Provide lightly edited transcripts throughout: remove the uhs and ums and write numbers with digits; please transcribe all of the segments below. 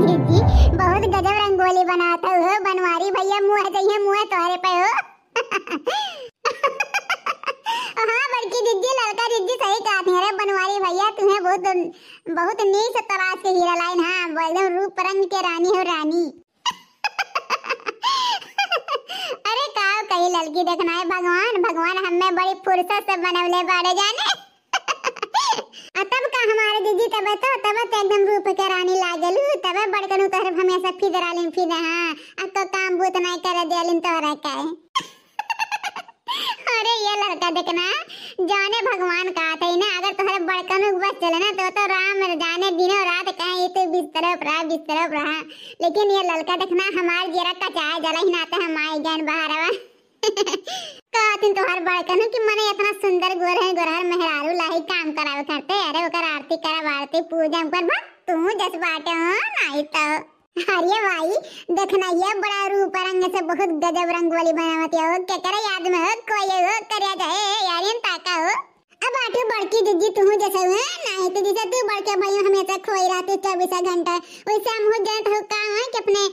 दीदी बहुत गजब रंगोली बनाता हो बनवारी भैया। मुँह चाहिए मुँह तोहरे पे हो। हाँ बड़की दीदी लड़का दीदी सही कहा थी। अरे बनवारी भैया तुम्हें बहुत नीक से तराश के हीरा लाइन। हाँ एकदम रूप रंग के रानी हो रानी। अरे काव कही लड़की देखना है भगवान हमें बड़ी फुर्सत से बनवले बाड़े जाने। तब का हमारे दीदी तब एकदम रूप के रानी लागलू। तब बड़कनु तोहर हमेशा फिदरालिन फिद। हाँ अब तो काम बूत नहीं कर देलिन तोहरा का। अरे ये लड़का देखना जाने भगवान कहा था ना अगर तोहरे बड़कनु बस चले ना तो राम जाने दिनों रात कहे तो बिस्तर पर रहा। लेकिन ये लड़का देखना हमारे जरा कचाए जला ही नाते हमारे ज्ञान बाहर कहती तोहर बड़कनु कि मने इतना सुंदर गोरहर मेहरारू लाही काम करावे करते। अरे ओकर आरती करावारती पूजा कर बा तू जस बाटे हो नहीं तो। अरे भाई देखना ये बड़ा रूप रंग से बहुत गजब रंगोली बनावती हो। क्या करे याद में हो कोई हो करया जाए यार इन ताका हो। अब आठू बड़की दीदी तू जैसे हो नहीं तो जैसे तू बड़के भाई हमेशा खोई रहती 24 घंटा वैसे हम हो जाए तो काम है कि अपने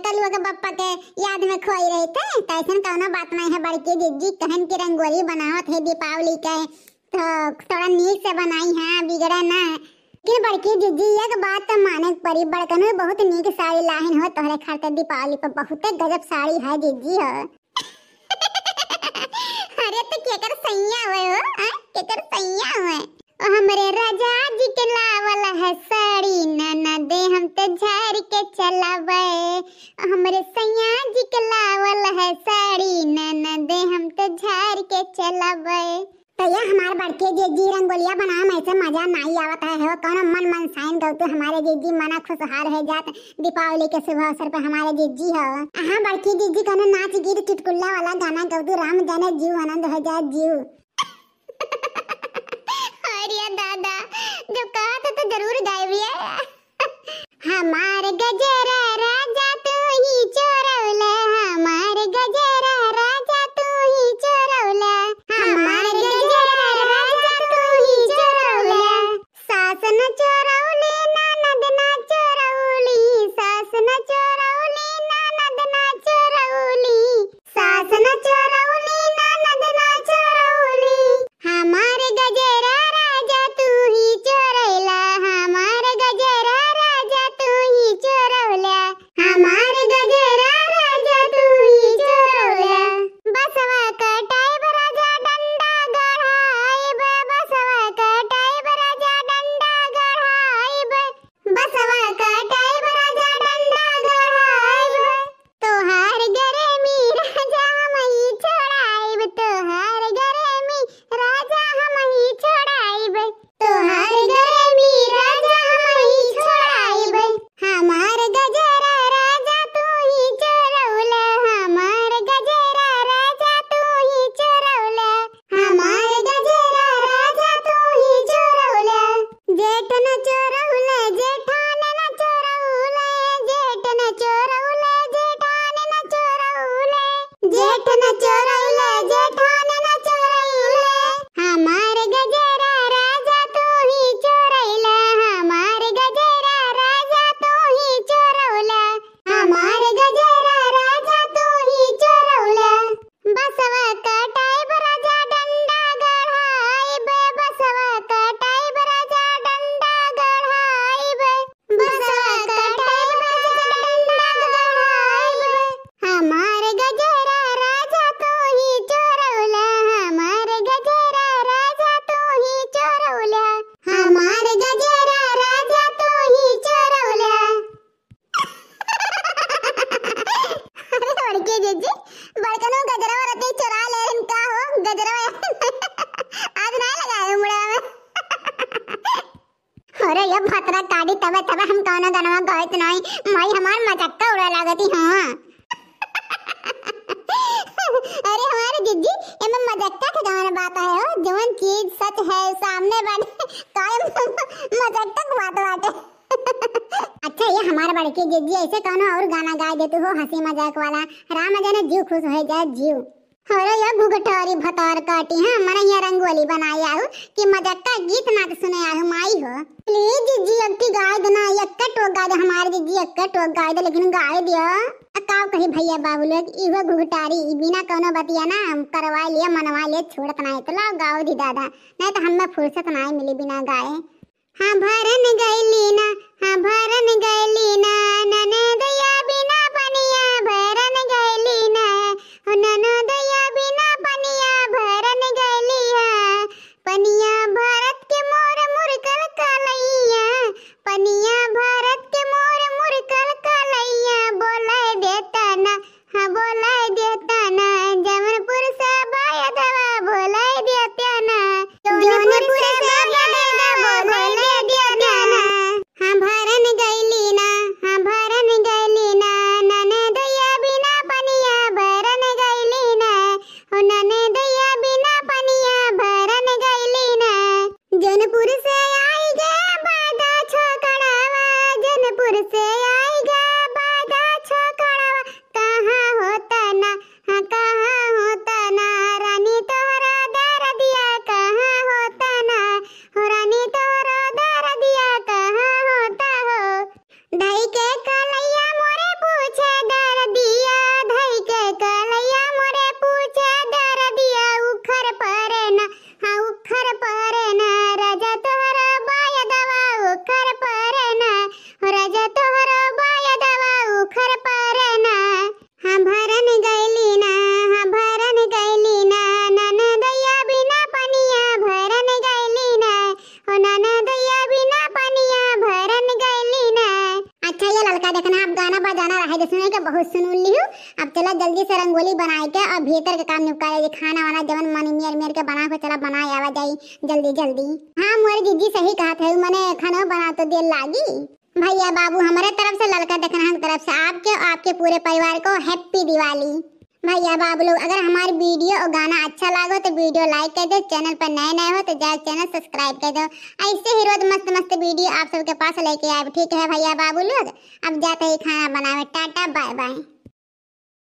कलुआ के पप्पा के याद में खोई रहते। तो ऐसा कौनो बात नहीं है बड़की दीदी कहन की रंगोली बनावत है दीपावली के तो थोड़ा नीक से बनाई है बिगड़े ना। कि बड़की दीदी एक बात तो माने परी बड़कन में बहुत नीक साड़ी लाहिन हो तोहरे खातिर दीपावली पर बहुत गजब साड़ी है दीदी हो। अरे तो केकर सैया हुए हो केकर सैया हुए ओ हमरे राजा जी के लावल है साड़ी ना दे हम तो झाड़ के चलावे। हमरे सैया जी के लावल है साड़ी ना दे हम तो झाड़ के चलावे। तो ये हमारे बड़के जीजी रंगोलिया बनाए में ऐसे मजा नहीं आवता है हो कौन मन साइन गलते हमारे जीजी मना खुशहाल है जात दीपावली के शुभ अवसर पे हमारे जीजी हो। हाँ बड़की जीजी कौन नाच गीत चुटकुल्ला वाला गाना गौतू राम जाने जीव आनंद हो जाए जीव। अरे दादा जो कहा था तो जरूर गायब। हमारे गजरा राजा तू ही चोरौला हमारे गजरा राजा तू ही चोरौला हमारे गजरा राजा तू ही चोरौला। सास न चोरौली ननद न चोरौली सास न चोरौली ननद न चोरौली सास न चोरौली ननद न चोरौली। हमारे गजरा राजा तू ही चोरौला हमारे गजरा राजा तू ही चोरौला हमारे गजरा राजा तू ही चोरौला। बसवा कटाइब राजा डंडा गढ़ाइब बसवा कटाइब राजा डंडा गढ़ाइब बसवा कटाइब राजा डंडा गढ़ाइब। तोहार घरे में राजा हम ही छोड़ाइब तोहार घरे में राजा हम ही छोड़ाइब तोहार घरे में राजा हम ही छोड़ाइब। हमार गजरा राजा तू ही चोरौला हमार गजरा राजा तू ही चोरौला हमार गजरा राजा तू ही चोरौला। जेठ न चोरौला जेठान न चोरौला जेठ न चोरौला जेठान न चोरौला जेठ न चोरौला जेठान न चोरौला। हमार गजरा राजा तू ही चोरौला हमार गजरा राजा तू ही चोरौला हमार गजरा राजा तू ही चोरौला। बसवा कटाइब राजा डंडा गढ़ाइब बसवा कटाइब राजा डंडा गढ़ाइब बसवा कटाइब राजा डंडा गढ़ाइब। हमार गजरा राजा तू ही चोरौला हमार गजरा राजा तू ही चोरौला हमार गजरा राजा तू ही चोरौला। अरे बड़के जीजी बड़कनो गजरा रते चुरा ले इनका हो गजरा आज नहीं लगाए मुड़ा में। अरे ये भतरा काटी तबे हम कौनो गनवा गइत नहीं माई हमार मचक्का उड़ा लागती। हां अरे हमारे जीजी एमे मचक्का के गाना बात है हो जवन चीज सच है सामने बाटे कायम मचक्का बात बाटे। अच्छा ये हमारे बड़के जीजी ऐसे कौनो और गाना गा देते हो हंसी मजाक वाला राम जाने जीव खुश हो जाए जीव। अरे ये भुगटोरी भतौर काटी है मन ये रंगोली बनाई आहू कि मजाक का गीत ना सुने आहू माई हो। प्लीज जीजी अक्ति गाय देना एक टो बाद हमारे जीजी अक्का टोक गाय दे लेकिन गाय दिया अकाव कही भैया बाबू लोग इहो घुघटारी बिना कोनो बतिया ना करवा लिया मनवा लिया छोड़त नहीं तो लाओ गाओ दी दादा नहीं तो हमें फुर्सत नहीं मिली बिना गाए। हाँ भरन गईली ना, हाँ भरन गईली ना ननदया बिना पनिया भरन गईली ना, ननदया बिना पनिया भरन गईली है। पनिया भारत के मोर मुरकल कलैया, पनिया भारत के मोर मुरकल कलैया बोलाय देता ना, हाँ बोलाय देता ना जमनपुर से बाया दवा बोलाय देता ना, जौनपुर से बाया दवा बोलाय देता ना। हाँ भरन गईली ना, हाँ भरन गईली ना ननदया बिना पनिया भरन गईली ना, ननदया बिना पनिया भरन गईली ना। जौनपुर से आई गया बादा छोकड़ावा, जौनपुर से आई गया बादा छोकड़ावा कहाँ होता ना, हाँ कहाँ होता ना रानी तोहरा दर दिया कहाँ होता ना, हो रानी तोहरा दर दिया कहाँ होता हो। ढाई के कलैया मोरे पूछे दर दिया, ढाई के कलैया मोरे पूछे दर दिया उखर परे ना, हाँ उखर परे ना राजा तोहरा बाया दवा उखर परे ना, राजा तोहरा बाया दवा उखर परे ना। हाँ भरन गईली ना, हाँ भरन गईली ना ननदया बिना पनिया भरन गईली ना, ननदया बिना पनिया भरन गईली ना। अच्छा ये लड़का देखना आप गाना बजाना रहे जिसने के बहुत सुन लियो। अब चला जल्दी से रंगोली बनाए के और भीतर के काम निपटा ले, खाना वाना जवन मन मेर मेर के बना के चला बनाए आवा जाई जल्दी जल्दी। हाँ मोरे जीजी सही कहा थे मने खाना बना तो देर लागी। भैया बाबू हमारे तरफ से लड़का देखना हम तरफ से आपके और आपके पूरे परिवार को हैप्पी दिवाली। भैया बाबू लोग अगर हमारी वीडियो और गाना अच्छा लगा तो वीडियो लाइक कर दो, चैनल पर नए नए हो तो जाकर चैनल सब्सक्राइब कर दो। ऐसे ही रोज मस्त मस्त वीडियो आप सबके पास लेके आए। ठीक है भैया बाबू लोग अब जाते ही खाना बनावे। Tata bye by.